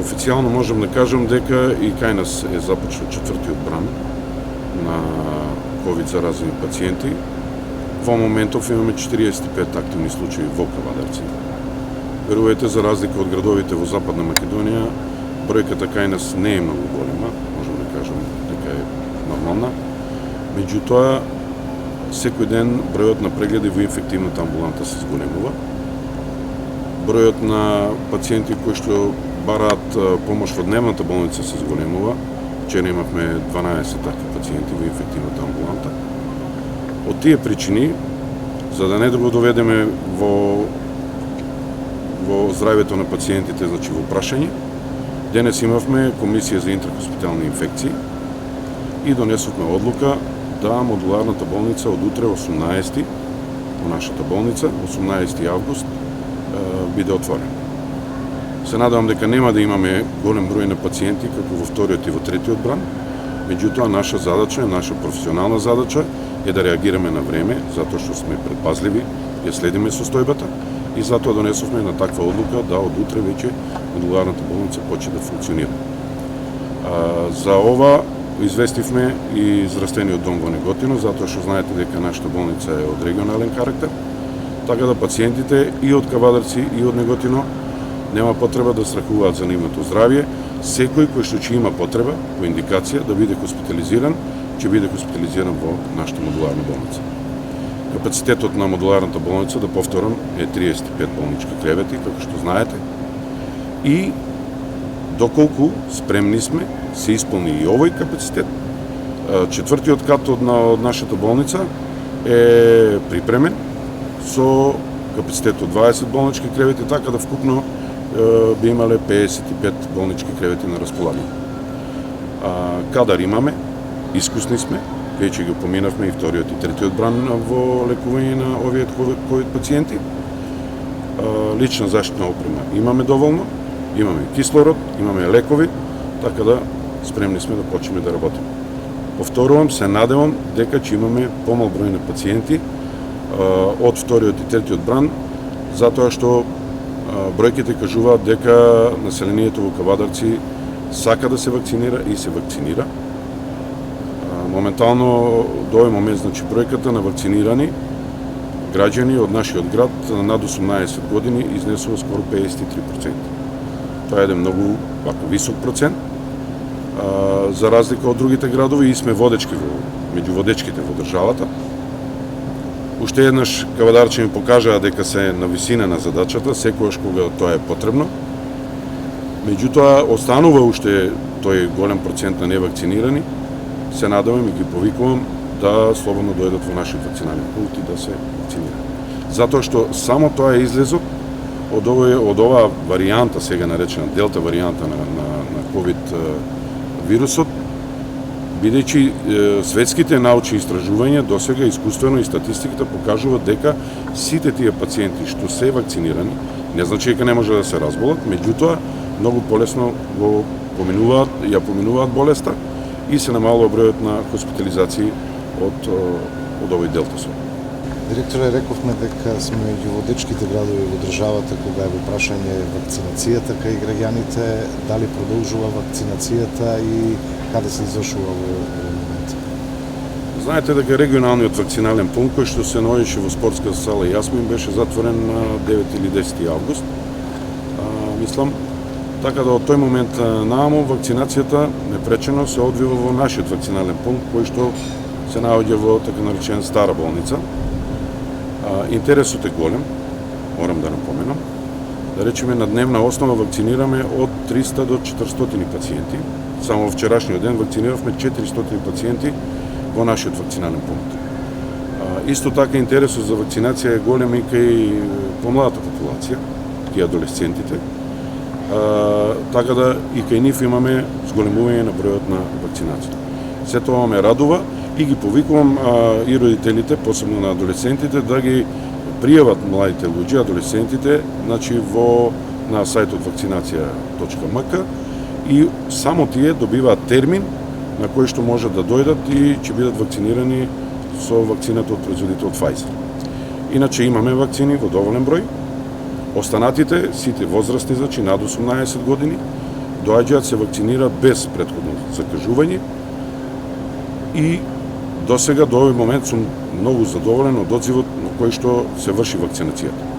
официјално можам да кажам дека и кај нас е започнат четвртиот бран на COVID заразени пациенти. Во моментов имаме 45 активни случаи во Кавадарци. Верувајте, за разлика од градовите во Западна Македонија, бројката кај нас не е многу голема, можам да кажам дека е нормална. Меѓутоа, секој ден бројот на прегледи во инфективната амбуланта се зголемува. Бројот на пациенти кои што бараат помош во дневната болница се зголемува. Вчера имавме 12 такви пациенти во инфективната амбуланта. Од тие причини, за да не да го доведеме во здравјето на пациентите, значи во прашање, денес имавме комисија за интрахоспитални инфекции и донесовме одлука да модуларната болница од утре 18 во нашата болница, 18 август, биде отворена. Се надевам дека нема да имаме голем број на пациенти како во вториот и во третиот бран, меѓутоа наша задача, наша професионална задача е да реагираме на време, затоа што сме предпазливи, ја следиме состојбата и затоа донесовме на таква одлука да од утре веќе модуларната болница почне да функционира. За ова известивме и здравствениот дом во Неготино, затоа што знаете дека нашата болница е од регионален карактер, така да пациентите и од Кавадарци и од Неготино нема потреба да страхуваат за нивното здравје. Секој кој што ќе има потреба, по индикација, да биде хоспитализиран, ќе биде хоспитализиран во нашата модуларна болница. Капацитетот на модуларната болница, да повторам, е 35 болнички кревети, како што знаете. И доколку спремни сме, се исполни и овој капацитет, четвртиот кат од нашата болница е припремен со капацитет од 20 болнички кревети, така да вкупно би имале 55 болнички кревети на располагање. Кадар имаме, искусни сме, веќе го поминавме и вториот и третиот бран во лекување на овие ковид пациенти. Лична заштитна опрема имаме доволно, имаме кислород, имаме лекови, така да спремни сме да почнеме да работиме. Повторувам, се надевам дека ќе имаме помал број на пациенти од вториот и третиот бран, затоа што бројките кажуваат дека населението во Кавадарци сака да се вакцинира и се вакцинира. Моментално до овој момент, значи, бројката на вакцинирани граѓани од нашиот град над 18 години изнесува скоро 53%. Тоа е еден многу висок процент, за разлика од другите градови, и сме водечки меѓу водечките во државата. Уште еднаш кавадарчани покажаа дека се на висина на задачата, секогаш кога тоа е потребно. Меѓутоа, останува уште тој голем процент на невакцинирани. Се надевам и ги повикувам да слободно дојдат во нашиот вакцинален пункт и да се вакцинираат. Затоа што само тоа е излезот од оваа варијанта, сега наречена делта варијанта на COVID вирусот, бидејќи светските научни истражувања досега искуствено и статистиката покажуваат дека сите тие пациенти што се вакцинирани, не значи дека не може да се разболат, меѓутоа многу полесно ја поминуваат болеста и се намалува бројот на хоспитализации од овој делта сорт. Директоре, рековме дека сме меѓу водечките градови во државата кога е во прашање вакцинацијата кај граѓаните, дали продолжува вакцинацијата и каде се извршува во момент? Знаете дека регионалниот вакцинален пункт кој што се наоѓаше во спортска сала Јасмин беше затворен на 9 или 10 август. Мислам, така да од тој момент нааму вакцинацијата непречено се одвива во нашиот вакцинален пункт кој што се наоѓа во така наречена стара болница. Интересот е голем, морам да напоменам. Да речеме, на дневна основа вакцинираме од 300 до 400 пациенти. Само вчерашниот ден вакциниравме 400 пациенти во нашиот вакцинален пункт. Исто така интересот за вакцинација е голем и кај помладата популација, и адолесцентите. Така да и кај нив имаме зголемување на бројот на вакцинацијата. Се тоа ме радува и ги повикувам и родителите, посебно на адолесцентите, да ги пријават младите луѓе, адолесцентите, значи на сајтот vakcinacija.mk и само тие добиваат термин на кој што можат да дојдат и ќе бидат вакцинирани со вакцината од производителот Pfizer. Иначе имаме вакцини во доволен број. Останатите, сите возрастни, значи над 18 години, доаѓаат се вакцинираат без претходно закажување и до сега, до овој момент, сум многу задоволен од одзивот на кој што се врши вакцинацијата.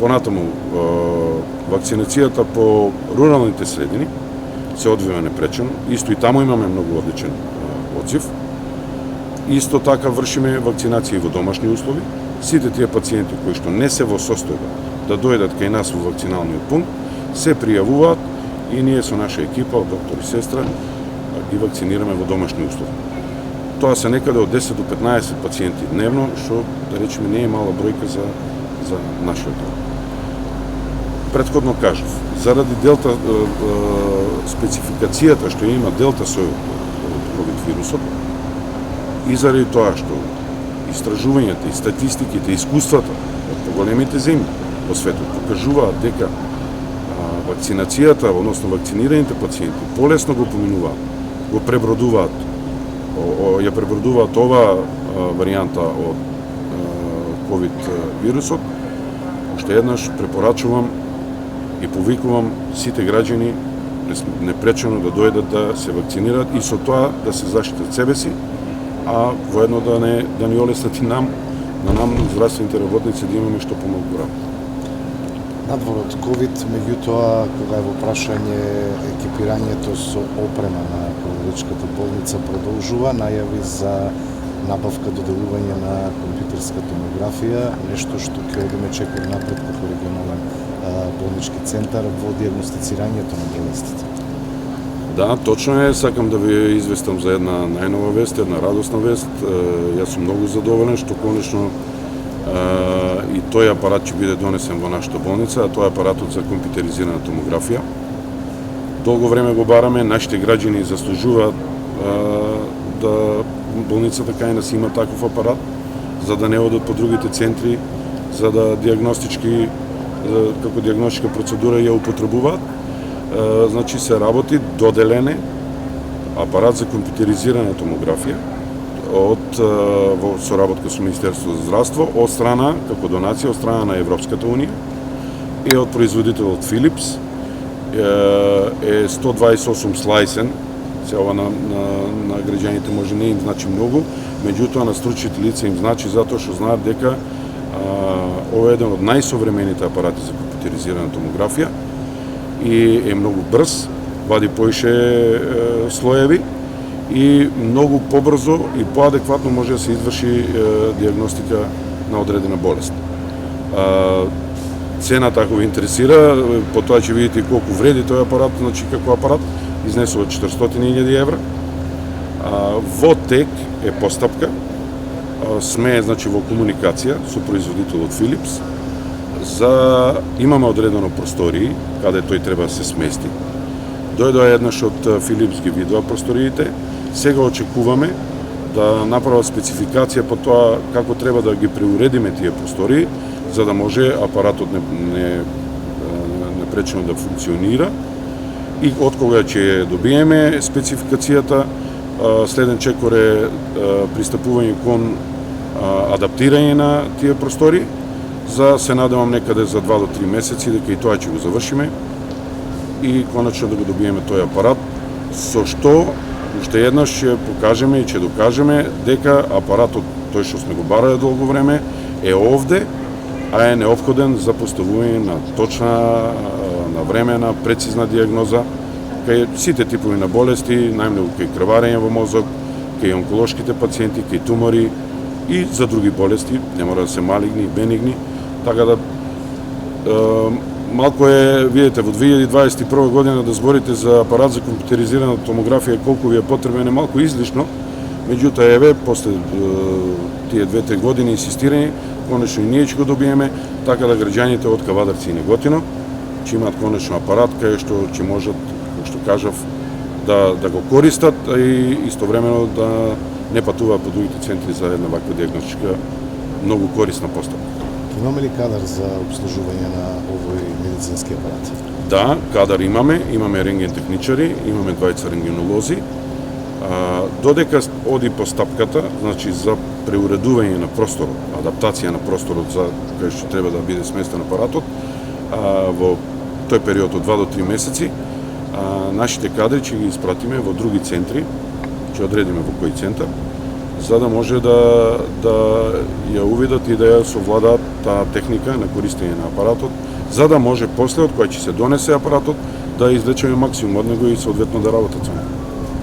Понатаму, вакцинацијата по руралните средини се одвива непречено. Исто и таму имаме многу одличен одзив. Исто така вршиме вакцинација и во домашни услови. Сите тие пациенти кои што не се во состојба да дојдат кај нас во вакциналниот пункт, се пријавуваат и ние со наша екипа, од доктор и сестра, ги вакцинираме во домашни услови. Тоа се некаде од 10 до 15 пациенти дневно, што, да речеме, не е мала бројка за нашиот дом. Предходно кажав, заради делта спецификацијата што има делта сој од ковид вирусот и заради тоа што истражувањата и статистиките, искуствата од поголемите земји во светот покажуваат дека вакцинацијата, односно вакцинираните пациенти полесно го поминуваат, го пребродуваат, ја пребродуваат ова варијанта од ковид вирусот. Уште еднаш препорачувам и повикувам сите граѓани непречено да дојдат да се вакцинираат и со тоа да се заштитат себе си, а воедно да ни олеснат и нам здравствените работници да имаме што помалку работа. Надвор од ковид, меѓутоа, кога е во прашање екипирањето со опрема на Кроводечката болница продолжува, најави за набавка, доделување на компјутерска томографија, нешто што ќе одиме чекор напред како регионален болнички центар во дијагностицирањето на болестите. Да, точно е, сакам да ви известам за една најнова вест, една радосна вест. Јас сум многу задоволен што конечно и тој апарат ќе биде донесен во нашата болница, а тоа е апаратот за компјутеризирана томографија. Долго време го бараме, нашите граѓани заслужуваат да болницата кај нас има таков апарат, за да не одат по другите центри, за да како дијагностичка процедура ја употребуваат. Значи се работи доделене апарат за компјутеризирана томографија во соработка со Министерството за здравство, од страна, како донација, од страна на Европската унија и од производителот Philips. Е 128 слайсен, се ова на граѓаните може не им значи многу, меѓутоа на стручните лица им значи затоа што знаат дека ова е еден од најсовремените апарати за компјутеризирана томографија и е многу брз, вади поише слоеви и многу побрзо и поадекватно може да се изврши дијагностика на одредена болест. Цената, ако ви интересира, по тоа ќе видите колку вреди тој апарат, значи како апарат, изнесува 400.000 евра. Во тек е постапка, сме значи во комуникација со производителот Philips, имаме одредено простории каде тој треба да се смести. Дојдоа еднаш од Philips ги видоа просториите, сега очекуваме да направат спецификација по тоа како треба да ги преуредиме тие простории, за да може апаратот непречено да функционира. И откога ќе добиеме спецификацијата, следен чекор е пристапување кон адаптирање на тие простори, за се надевам некаде за 2 до 3 месеци дека и тоа ќе го завршиме и конечно да го добиеме тој апарат, со што уште еднаш ќе покажеме и ќе докажеме дека апаратот, тој што сме го барале долго време, е овде, а е неопходен за поставување на точна, навремена, прецизна дијагноза кај сите типови на болести, најмногу кај крварење во мозок, кај онколошките пациенти, кај тумори и за други болести, не мора да се малигни и бенигни, така да малку е, видите, во 2021 година да зборите за апарат за компјутеризирана томографија колку ви е потребен е малку излишно, меѓутоа еве после тие 2-3 години инсистирање, конечно и ние ќе го добиеме, така да граѓаните од Кавадарци и Неготино ќе имаат конечно апарат кај што ќе можат, како што кажав, да го користат и истовремено да не патуваат по другите центри за една ваква дијагностичка многу корисна постапка. Имаме ли кадар за обслужување на овој медицински апарат? Да, кадар имаме рентген техничари, имаме 2 рентгенолози. Додека оди постапката, значи за преуредување на просторот, адаптација на просторот за кај што треба да биде сместен апаратот, во тој период од 2 до 3 месеци, нашите кадри ќе ги испратиме во други центри, ќе одредиме во кој центар, за да може да ја увидат и да ја совладаат таа техника на користење на апаратот, за да може после од која ќе се донесе апаратот да извлечеме максимум од него и соодветно да работат со него.